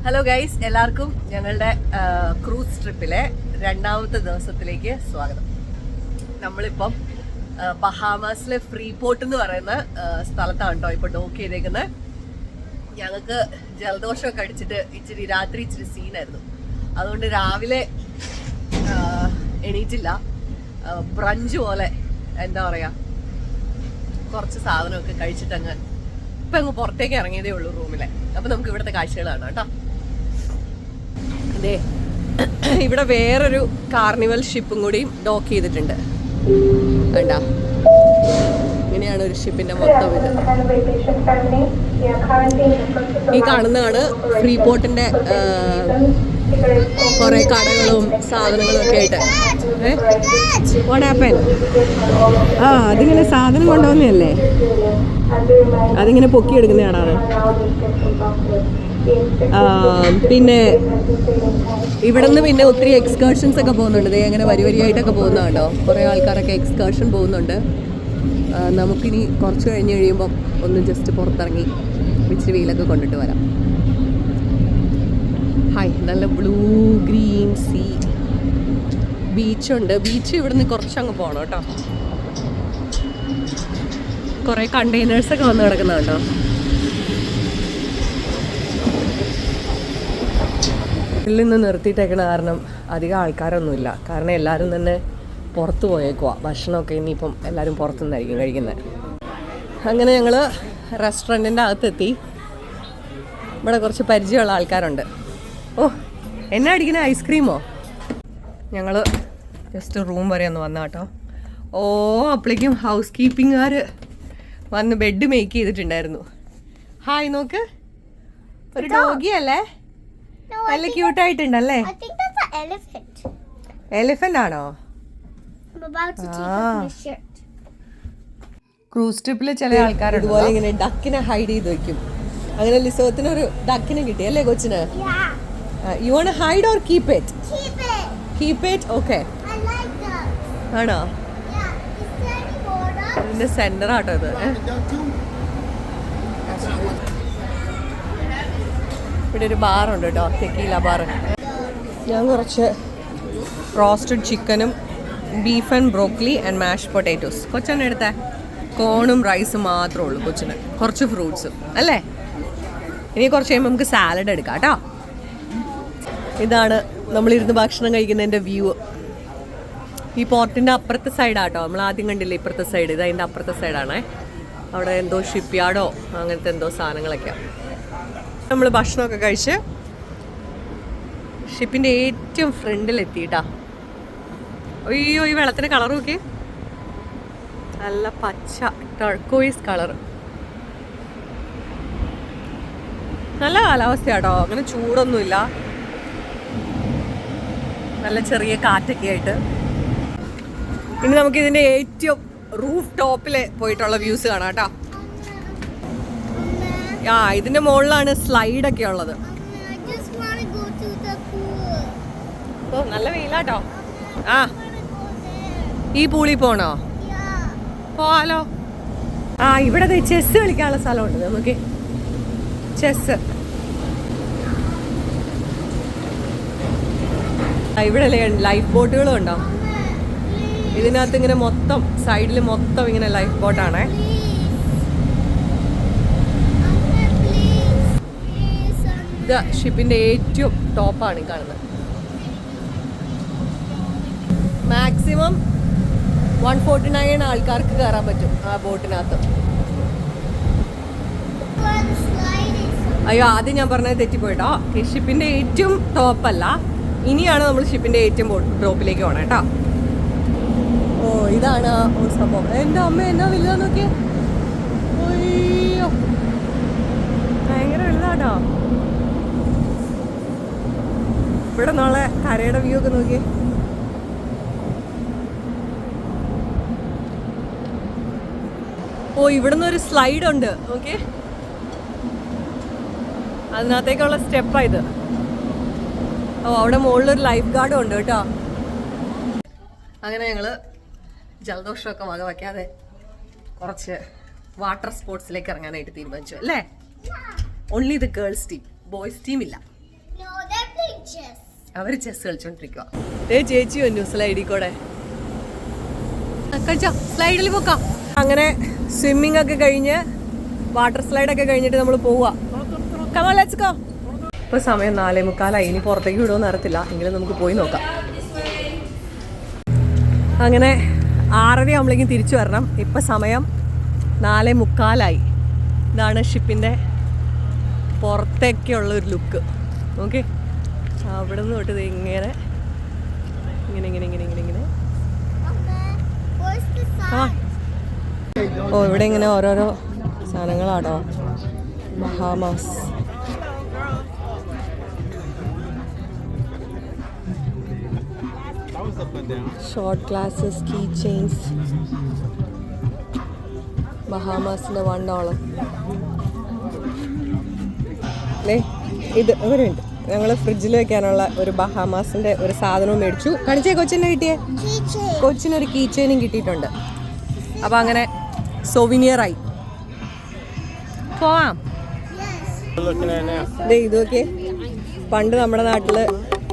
Hello guys, എല്ലാവർക്കും ഞങ്ങളുടെ cruise ട്രിപ്പിലെ രണ്ടാമത്തെ ദിവസത്തിലേക്ക് സ്വാഗതം. നമ്മളിപ്പം ബഹാമാസിലെ ഫ്രീപോർട്ട് എന്ന് പറയുന്ന സ്ഥലത്താണ് കേട്ടോ ഇപ്പോൾ ഡോക്ക് ചെയ്തേക്കുന്നത്. ഞങ്ങൾക്ക് ജലദോഷമൊക്കെ അടിച്ചിട്ട് രാത്രി ഇച്ചിരി സീനായിരുന്നു. അതുകൊണ്ട് രാവിലെ എണീറ്റില്ല. ബ്രഞ്ച് പോലെ എന്താ പറയുക, കുറച്ച് സാധനമൊക്കെ കഴിച്ചിട്ടങ്ങ് ഇപ്പം അങ്ങ് പുറത്തേക്ക് ഇറങ്ങിയതേ ഉള്ളൂ റൂമിലെ. അപ്പം നമുക്ക് ഇവിടുത്തെ കാഴ്ചകളാണ് കേട്ടോ. അതെ, ഇവിടെ വേറൊരു കാർണിവൽ ഷിപ്പും കൂടി ഡോക്ക് ചെയ്തിട്ടുണ്ട്. കണ്ട, ഇങ്ങനെയാണ് ഒരു ഷിപ്പിന്റെ മൊത്തം ഇത്. ഈ കാണുന്നതാണ് ഫ്രീപോർട്ടിന്റെ കുറെ കടകളും സാധനങ്ങളും ഒക്കെ ആയിട്ട്. അതിങ്ങനെ സാധനം കൊണ്ടുവന്നല്ലേ, അതിങ്ങനെ പൊക്കിയെടുക്കുന്നതാണ്. പിന്നെ ഇവിടുന്ന് പിന്നെ ഒത്തിരി എക്സ്കർഷൻസ് ഒക്കെ പോകുന്നുണ്ട്. അങ്ങനെ വരിയായിട്ടൊക്കെ പോകുന്നതാണോ, കുറേ ആൾക്കാരൊക്കെ എക്സ്കർഷൻ പോകുന്നുണ്ട്. നമുക്കിനി കുറച്ച് കഴിയുമ്പോൾ ഒന്ന് ജസ്റ്റ് പുറത്തിറങ്ങി ഇച്ചിരി വെയിലൊക്കെ കൊണ്ടിട്ട് വരാം. ഹായ്, നല്ല ബ്ലൂ ഗ്രീൻ സീ. ബീച്ചുണ്ട്. ബീച്ച് ഇവിടുന്ന് കുറച്ചങ്ങ് പോകണം കേട്ടോ. കുറേ കണ്ടെയ്നേഴ്സൊക്കെ വന്ന് കിടക്കുന്നുണ്ടോ. ഇതിൽ നിന്ന് നിർത്തിയിട്ടേക്കണ കാരണം അധികം ആൾക്കാരൊന്നുമില്ല. കാരണം എല്ലാവരും തന്നെ പുറത്ത് പോയേക്കുവാ. ഭക്ഷണമൊക്കെ ഇനിയിപ്പം എല്ലാവരും പുറത്തുനിന്നായിരിക്കും കഴിക്കുന്നത്. അങ്ങനെ ഞങ്ങൾ റെസ്റ്റോറൻറ്റിൻ്റെ അകത്തെത്തി. ഇവിടെ കുറച്ച് പരിചയമുള്ള ആൾക്കാരുണ്ട്. ഓ, എന്നാ അടിക്കുന്ന ഐസ്ക്രീമോ? ഞങ്ങൾ ജസ്റ്റ് റൂം വരെ ഒന്ന് വന്ന കേട്ടോ. ഓ, അപ്പോഴേക്കും ഹൗസ് കീപ്പിംഗുകാർ വന്ന് ബെഡ് മേക്ക് ചെയ്തിട്ടുണ്ടായിരുന്നു. ഹായ്, നോക്ക്, ഒരു ഡോഗി അല്ലേ, നല്ല ക്യൂട്ടായിട്ടുണ്ടല്ലേ. എലിഫന്റ് ആണോ? ക്രൂസ് ട്രിപ്പിൽ ചില ആൾക്കാർ ഇതുപോലെ ഇങ്ങനെ ഡക്കിനെ ഹൈഡ് ചെയ്ത് വെക്കും. അങ്ങനെ ലിസോത്തിന് ഒരു ഡക്കിനെ കിട്ടി അല്ലേ കൊച്ചിന്? You want hide or keep it? Keep it. Okay, ആണോ? ഇതിന്റെ സെന്റർ ആട്ടോ ഇത്. ഇവിടെ ഒരു ബാറുണ്ട് കേട്ടോ, തെക്കീല ബാർ. ഞാൻ കുറച്ച് റോസ്റ്റഡ് ചിക്കനും ബീഫ് ആൻഡ് ബ്രോക്കലി ആൻഡ് മാഷ് പൊട്ടാറ്റോസ്. കൊച്ചനെ എടുത്തേ. കോണും റൈസും മാത്രമേ ഉള്ളൂ കൊച്ചിന്, കുറച്ച് ഫ്രൂട്ട്സും അല്ലേ. ഇനി കുറച്ച് കഴിയുമ്പോൾ നമുക്ക് സാലഡ് എടുക്കാം കേട്ടോ. ഇതാണ് നമ്മളിരുന്ന് ഭക്ഷണം കഴിക്കുന്നതിൻ്റെ വ്യൂ. ഈ പോർട്ടിൻ്റെ അപ്പുറത്തെ സൈഡാട്ടോ, നമ്മൾ ആദ്യം കണ്ടില്ലേ ഇപ്പുറത്തെ സൈഡ്. ഇത് അതിൻ്റെ അപ്പുറത്തെ സൈഡാണേ. അവിടെ എന്തോ ഷിപ്പ് യാർഡോ അങ്ങനത്തെ എന്തോ സാധനങ്ങളൊക്കെയാണ്. നമ്മൾ ഭക്ഷണമൊക്കെ കഴിച്ച് ഷിപ്പിൻ്റെ ഏറ്റവും ഫ്രണ്ടിലെത്തിയിട്ടാ. അയ്യോ, ഈ വെള്ളത്തിൻ്റെ കളർ നോക്കി, നല്ല പച്ച ടർക്കോയിസ് കളർ. നല്ല കാലാവസ്ഥയാട്ടോ, അങ്ങനെ ചൂടൊന്നുമില്ല. നല്ല ചെറിയ കാറ്റൊക്കെ ആയിട്ട്. ഇനി നമുക്കിതിൻ്റെ ഏറ്റവും റൂഫ് ടോപ്പിൽ പോയിട്ടുള്ള വ്യൂസ് കാണാം കേട്ടോ. ഇതിന്റെ മുകളിലാണ് സ്ലൈഡൊക്കെ ഉള്ളത്. ഓ, നല്ല വെയിലാട്ടോ. ഈ പൂളിൽ പോണോ? പോവാലോ. ഇവിടെ ചെസ് കളിക്കാനുള്ള സ്ഥലമുണ്ട് നമുക്ക്. ചെസ് ഇവിടെ ലൈഫ് ബോട്ടുകളും ഉണ്ടോ. ഇതിനകത്ത് ഇങ്ങനെ മൊത്തം സൈഡിൽ മൊത്തം ഇങ്ങനെ ലൈഫ് ബോട്ടാണേ. ഇത് ഷിപ്പിന്റെ ഏറ്റവും ടോപ്പാണ് കാണുന്നത്. മാക്സിമം 149 ആൾക്കാർക്ക് കയറാൻ പറ്റും ആ ബോട്ടിനകത്ത്. അയ്യോ, ആദ്യം ഞാൻ പറഞ്ഞത് തെറ്റിപ്പോയിട്ടോ. ഷിപ്പിന്റെ ഏറ്റവും ടോപ്പല്ല, ഇനിയാണ് നമ്മൾ ഷിപ്പിന്റെ ഏറ്റവും ടോപ്പിലേക്ക് പോകണം കേട്ടോ. ഓ, ഇതാണ് ഒരു സംഭവം. എൻ്റെ അമ്മ എന്നാ വലുതാ നോക്കിയേ. അയ്യോ, ഭയങ്കര വലുതാട്ടോ. ഇവിടെ നാളെ കരയുടെ വ്യൂ ഒക്കെ നോക്കിയേ. ഓ, ഇവിടുന്ന് ഒരു സ്ലൈഡ് ഉണ്ട് ഓക്കെ. അതിനകത്തേക്കുള്ള സ്റ്റെപ്പായത്. ഓ, അവിടെ മുകളിലൊരു ലൈഫ് ഗാർഡും ഉണ്ട് കേട്ടോ. അങ്ങനെ ഞങ്ങള് ജലദോഷമൊക്കെ വക വയ്ക്കാതെ കുറച്ച് വാട്ടർ സ്പോർട്സിലേക്ക് ഇറങ്ങാനായിട്ട് തീരുമാനിച്ചു അല്ലേ. Only the girls team, boys team ഇല്ല. അവർ ചെസ് കളിച്ചോണ്ടിരിക്കുക. ചേച്ചി വന്നു സ്ലൈഡിൽ കൂടെ. കളിച്ചോ, സ്ലൈഡിൽ പോക്കാം. അങ്ങനെ സ്വിമ്മിങ് ഒക്കെ കഴിഞ്ഞ് വാട്ടർ സ്ലൈഡ് ഒക്കെ കഴിഞ്ഞിട്ട് നമ്മൾ പോവാ. Come on, let's go. ഇപ്പോൾ സമയം 4:45. ഇനി പുറത്തേക്ക് വിടുമെന്ന് അറിയത്തില്ല, എങ്കിലും നമുക്ക് പോയി നോക്കാം. അങ്ങനെ 6:30 ആകുമ്പോഴേക്കും തിരിച്ചു വരണം. ഇപ്പം സമയം 4:45. ഇതാണ് ഷിപ്പിൻ്റെ പുറത്തേക്കുള്ളൊരു ലുക്ക്. ഓക്കെ, അവിടെ നിന്ന് തൊട്ട് ഇങ്ങനെ ഇങ്ങനെ ഇങ്ങനെ ഇങ്ങനെ ഇങ്ങനെ ഇങ്ങനെ. ഓ, ഇവിടെ ഇങ്ങനെ ഓരോരോ സാധനങ്ങളാണോ. Bahamas. Shot glasses, key chains. ബഹാമാസിൻ്റെ $1. ഇത് ഇവരുണ്ട്. ഞങ്ങൾ ഫ്രിഡ്ജിൽ വെക്കാനുള്ള ഒരു ബഹാമാസിൻ്റെ ഒരു സാധനവും മേടിച്ചു. കാണിച്ചേ, കൊച്ചിനെ കിട്ടിയേ. കൊച്ചിനൊരു കീ ചെയിനും കിട്ടിയിട്ടുണ്ട്. അപ്പോൾ അങ്ങനെ സൊവിനിയറായി. പോവാം. ഇതൊക്കെ പണ്ട് നമ്മുടെ നാട്ടിൽ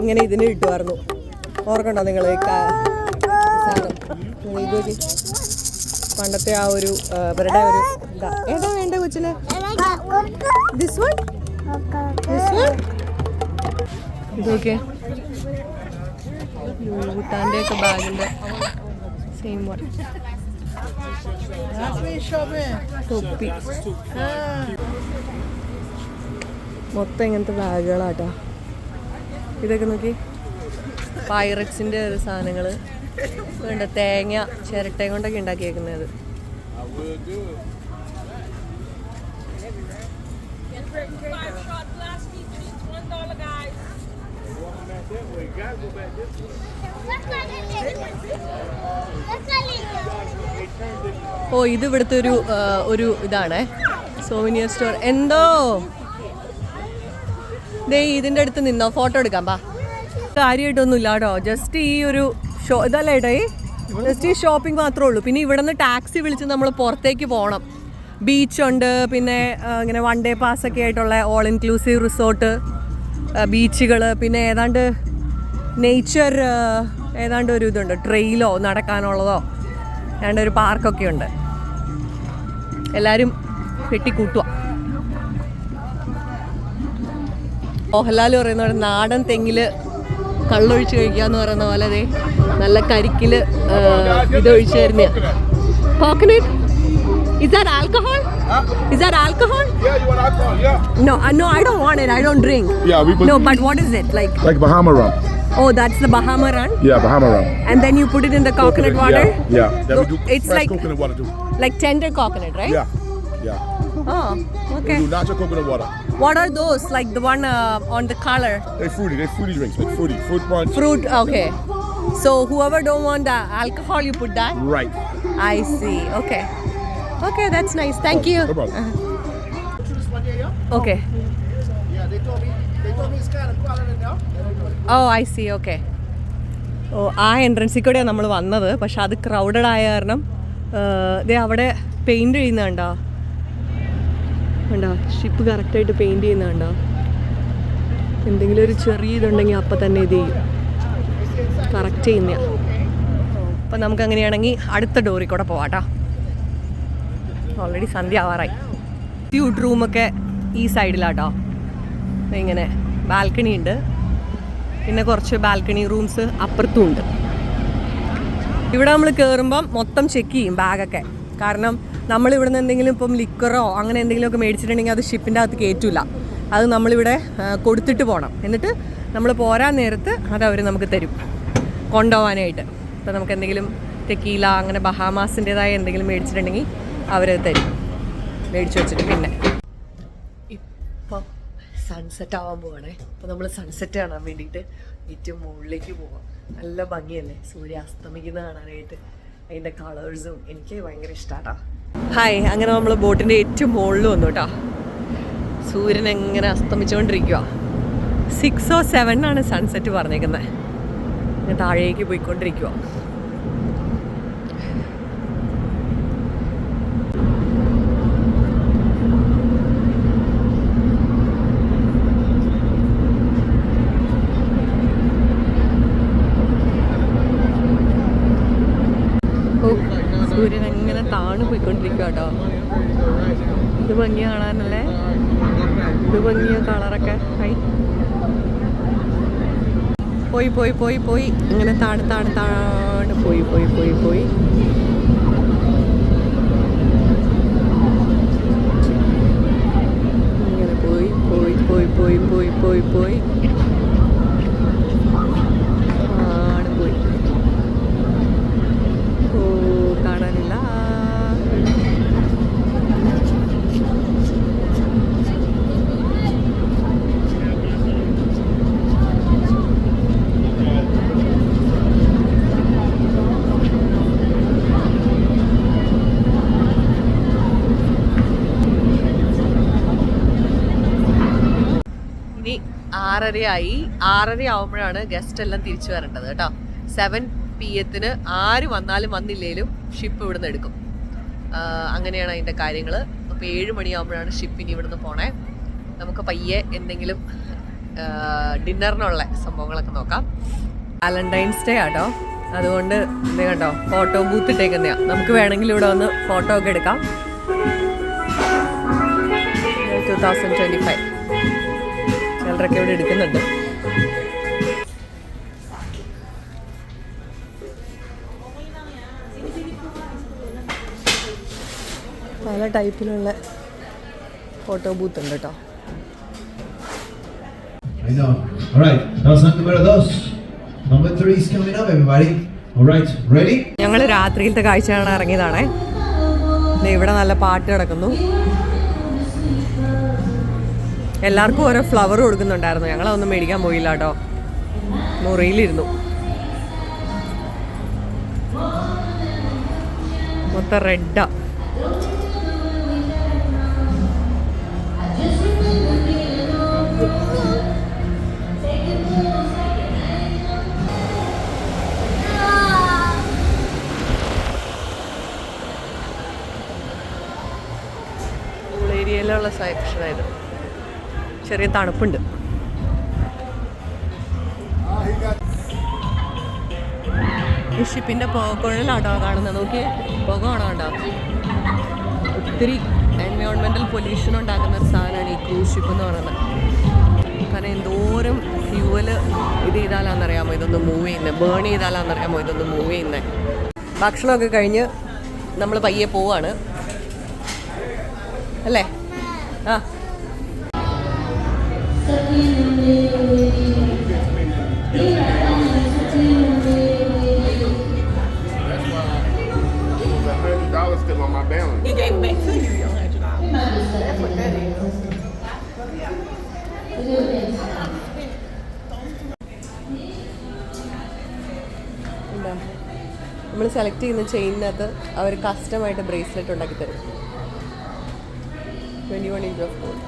ഇങ്ങനെ ഇതിന് കിട്ടുമായിരുന്നു. ഓർക്കണ്ടോ നിങ്ങൾ സാധനം? ഇതൊക്കെ പണ്ടത്തെ ആ ഒരു ഇവരുടെ ഒരു ഇതാ. ഏതാ വേണ്ട കൊച്ചിന്? This one, this one. ഇതൊക്കെ ഭൂട്ടാൻ്റെ ഒക്കെ ബാഗിൻ്റെ സെയിം വൺ. തൊപ്പി മൊത്തം ഇങ്ങനത്തെ ബാഗുകളാട്ടാ. ഇതൊക്കെ നോക്കി, പൈററ്റ്സിൻ്റെ ഒരു സാധനങ്ങൾ വേണ്ട. തേങ്ങ ചിരട്ടയും കൊണ്ടൊക്കെ ഉണ്ടാക്കിയേക്കുന്നത്. ഓ, ഇത് ഇവിടുത്തെ ഒരു ഇതാണ് സോവിനിയർ സ്റ്റോർ. എന്തോ ദേ ഇതിൻ്റെ അടുത്ത് നിന്നോ, ഫോട്ടോ എടുക്കാം. പാ, കാര്യമായിട്ടൊന്നും ഇല്ല കേട്ടോ. ജസ്റ്റ് ഈ ഒരു ഇതല്ലേ ഏട്ടാ, ജസ്റ്റ് ഈ ഷോപ്പിംഗ് മാത്രമേ ഉള്ളൂ. പിന്നെ ഇവിടെ നിന്ന് ടാക്സി വിളിച്ച് നമ്മൾ പുറത്തേക്ക് പോകണം. ബീച്ചുണ്ട്, പിന്നെ ഇങ്ങനെ 1 day പാസ്സൊക്കെ ആയിട്ടുള്ള ഓൾ ഇൻക്ലൂസീവ് റിസോർട്ട്, ബീച്ചുകൾ, പിന്നെ ഏതാണ്ട് നേച്ചർ ഏതാണ്ട് ഒരു ഇതുണ്ട്, ട്രെയിലോ നടക്കാനുള്ളതോ ഏതാണ്ട് ഒരു പാർക്കൊക്കെ ഉണ്ട്. എല്ലാവരും കെട്ടിക്കൂട്ടുക. മോഹൻലാൽ പറയുന്ന പോലെ നാടൻ തെങ്ങിൽ കള്ളൊഴിച്ച് കഴിക്കുക എന്ന് പറയുന്ന പോലെ അതെ നല്ല കരിക്കിൽ ഇതൊഴിച്ച് തരുന്ന coconut. Is that alcohol? Is that alcohol? Yeah, you want alcohol? Yeah. No, I don't want it. I don't drink. Yeah, we put. No, but what is it like? Like Bahama rum. Oh, that's the Bahama rum. Yeah, Bahama rum. And then you put it in the coconut water. Yeah. Then we do it's fresh like coconut water too. like tender coconut, right? Yeah. Yeah. Oh, okay. We do natural coconut water. What are those? Like the one on the color? They're fruity drinks. Like fruit punch. Fruit. Okay. So whoever don't want the alcohol, you put that. Right. I see. Okay. Okay, that's nice. Thank you. No problem. Okay. Yeah, they told me it's kind of quality now. Oh, I see. Okay. ഓ, ആ എൻട്രൻസിൽ കൂടെയാണ് നമ്മൾ വന്നത്. പക്ഷെ അത് crowded ആയ കാരണം ദേ അവിടെ paint ചെയ്യുന്നുണ്ടോ ഉണ്ടോ, ഷിപ്പ് കറക്റ്റായിട്ട് പെയിൻറ് ചെയ്യുന്നുണ്ടോ. എന്തെങ്കിലും ഒരു ചെറിയ ഇതുണ്ടെങ്കിൽ അപ്പം തന്നെ ഇത് ചെയ്യും, കറക്റ്റ് ചെയ്യുന്ന. അപ്പം നമുക്ക് അങ്ങനെയാണെങ്കിൽ അടുത്ത ഡോറിൽ കൂടെ പോവാട്ടോ. ഓൾറെഡി സന്ധ്യ ആവാറായി. സ്യൂട്ട് റൂമൊക്കെ ഈ സൈഡിലാട്ടോ. ഇങ്ങനെ ബാൽക്കണി ഉണ്ട്, പിന്നെ കുറച്ച് ബാൽക്കണി റൂംസ് അപ്പുറത്തും ഉണ്ട്. ഇവിടെ നമ്മൾ കയറുമ്പം മൊത്തം ചെക്ക് ചെയ്യും ബാഗൊക്കെ. കാരണം നമ്മളിവിടെ നിന്ന് എന്തെങ്കിലും ഇപ്പം ലിക്കറോ അങ്ങനെ എന്തെങ്കിലുമൊക്കെ മേടിച്ചിട്ടുണ്ടെങ്കിൽ അത് ഷിപ്പിൻ്റെ അകത്ത് കയറ്റില്ല. അത് നമ്മളിവിടെ കൊടുത്തിട്ട് പോകണം. എന്നിട്ട് നമ്മൾ പോരാൻ നേരത്ത് അത് അവർ നമുക്ക് തരും കൊണ്ടുപോകാനായിട്ട്. ഇപ്പം നമുക്ക് എന്തെങ്കിലും ടെക്കീല അങ്ങനെ ബഹാമാസിൻ്റെതായ എന്തെങ്കിലും മേടിച്ചിട്ടുണ്ടെങ്കിൽ അവരത് തരും മേടിച്ച് വെച്ചിട്ട്. പിന്നെ ഇപ്പം സൺസെറ്റ് ആവാൻ പോവാണേ. അപ്പോൾ നമ്മൾ സൺസെറ്റ് കാണാൻ വേണ്ടിയിട്ട് ഏറ്റവും മുകളിലേക്ക് പോവാം. നല്ല ഭംഗിയല്ലേ സൂര്യ അസ്തമിക്കുന്ന കാണാനായിട്ട്, അതിൻ്റെ കളേഴ്സും എനിക്ക് ഭയങ്കര ഇഷ്ടമാട്ടോ. ഹായ്, അങ്ങനെ നമ്മൾ ബോട്ടിൻ്റെ ഏറ്റവും മുകളിൽ വന്നു കേട്ടോ. സൂര്യൻ എങ്ങനെ അസ്തമിച്ചുകൊണ്ടിരിക്കുക. 6 or 7 സൺസെറ്റ് പറഞ്ഞേക്കുന്നത്. ഞാൻ താഴേക്ക് പോയിക്കൊണ്ടിരിക്കുക. താണ് പോയിക്കൊണ്ടിരിക്കുക കേട്ടോ. ഇത് ഭംഗിയ കാണാനല്ലേ, ഇത് ഭംഗിയ കളറൊക്കെ. പോയി പോയി പോയി പോയി ഇങ്ങനെ താണ് താണ് താണ് പോയി പോയി പോയി പോയി ഇങ്ങനെ പോയി പോയി പോയി പോയി പോയി പോയി പോയി ആണ് പോയി. ഓ കാണാനില്ല. ഇനി 6:30 6:30 ആവുമ്പോഴാണ് ഗസ്റ്റ് എല്ലാം തിരിച്ചു വരേണ്ടത് കേട്ടോ. 7 PM ആര് വന്നാലും വന്നില്ലേലും ഷിപ്പ് ഇവിടുന്ന് എടുക്കും. അങ്ങനെയാണ് അതിൻ്റെ കാര്യങ്ങൾ. അപ്പോൾ 7 മണിയാകുമ്പോഴാണ് ഷിപ്പിന് ഇവിടുന്ന് പോണേ. നമുക്ക് പയ്യെ എന്തെങ്കിലും ഡിന്നറിനുള്ള സംഭവങ്ങളൊക്കെ നോക്കാം. വാലന്റൈൻസ് ഡേ ആട്ടോ, അതുകൊണ്ട് ഇത് കണ്ടോ ഫോട്ടോ ബൂത്ത് ഇട്ടേക്കുന്നതാണ്. നമുക്ക് വേണമെങ്കിൽ ഇവിടെ വന്ന് ഫോട്ടോ ഒക്കെ എടുക്കാം. 2025 ചിലരൊക്കെ ഇവിടെ എടുക്കുന്നുണ്ട്. പല ടൈപ്പിലുള്ള ഫോട്ടോ ബൂത്ത് ഉണ്ട് കേട്ടോ. I know. All right. Now sang number 2. Number 3 is coming up, everybody. All right. Ready? ഞങ്ങൾ രാത്രിയിലത്തെ കാഴ്ച കാണാൻ ഇറങ്ങിയതാണേ. ഇവിടെ നല്ല പാട്ട് കിടക്കുന്നു. എല്ലാവർക്കും ഓരോ ഫ്ലവർ കൊടുക്കുന്നുണ്ടായിരുന്നു. ഞങ്ങളതൊന്നും മേടിക്കാൻ പോയില്ല കേട്ടോ, മുറിയിലിരുന്നു. മൊത്തം റെഡാ. ഏരിയയിലുള്ള സെക്ഷനായത്. ചെറിയ തണുപ്പുണ്ട്. ഈ ഷിപ്പിൻ്റെ കുഴലാട്ടോ കാണുന്നത്. നോക്കിയേ, പുക കാണാണ്ടോ. ഒത്തിരി എൻവയോൺമെൻറ്റൽ പൊല്യൂഷൻ ഉണ്ടാക്കുന്ന ഒരു സാധനമാണ് ഈ ക്രൂസ് ഷിപ്പ് എന്ന് പറയുന്നത്. കാരണം എന്തോരം ഫ്യൂവല് ഇത് ചെയ്താലാണെന്നറിയാമോ ഇതൊന്ന് മൂവ് ചെയ്യുന്നത്, ബേൺ ചെയ്താലാണെന്നറിയാമോ ഇതൊന്ന് മൂവ് ചെയ്യുന്നത്. ഭക്ഷണമൊക്കെ കഴിഞ്ഞ് നമ്മൾ പയ്യെ പോവാണ് അല്ലേ. ആ $100 still on my balance. He gave back to you your $100. That's what that is. നമ്മൾ സെലക്ട് ചെയ്യുന്ന ചെയിനകത്ത് അവർ കസ്റ്റമായിട്ട് ബ്രേസ്ലെറ്റ് ഉണ്ടാക്കി തരും. 21 inch of gold.